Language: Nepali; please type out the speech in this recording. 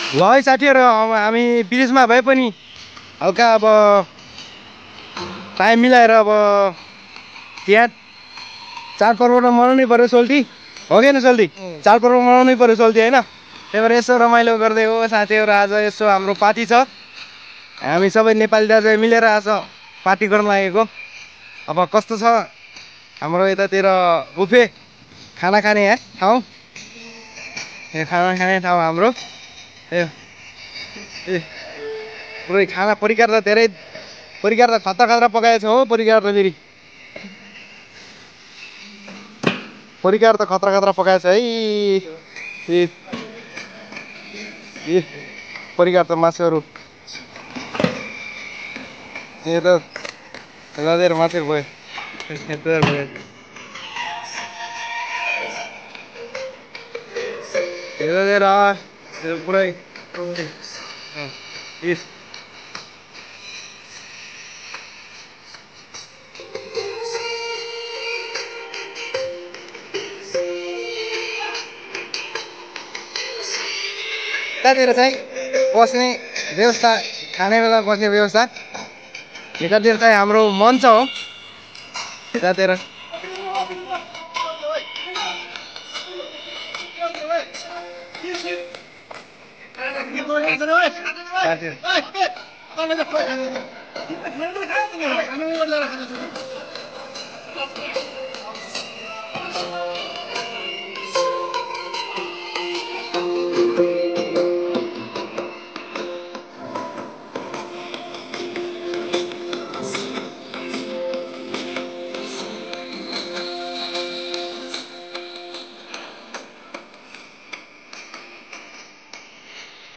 ल है साथीहरू, अब हामी ब्रिजमा भए पनि हल्का अब टाइम मिलाएर अब त्यहाँ चाडपर्व त मनाउनै पर्यो सोल्टी, हो कि होइन सोल्टी? चाडपर्व मनाउनै पर्यो सोल्टी, होइन? त्यही भएर यसो रमाइलो गर्दै हो साथीहरू। आज यसो हाम्रो पार्टी छ, हामी सबै नेपाली दाजुभाइ मिलेर आज पार्टी गर्न लागेको। अब कस्तो छ हाम्रो यतातिर बुफे खाना खाने ठाउँ, ए खाना खाने ठाउँ हाम्रो ए पुरै खाना परिकार त धेरै, परिकार त खतरा खतरा पकाएको छ हो। परिकार त फेरि परिकार त खतरा खतरा पकाएको छ है। ए परिकार त मासुहरू ए त नदिएर मासु भयो पुरै यतातिर चाहिँ बस्ने व्यवस्था, खाने बेला बस्ने व्यवस्था यतातिर चाहिँ हाम्रो मञ्च हो। यतातिर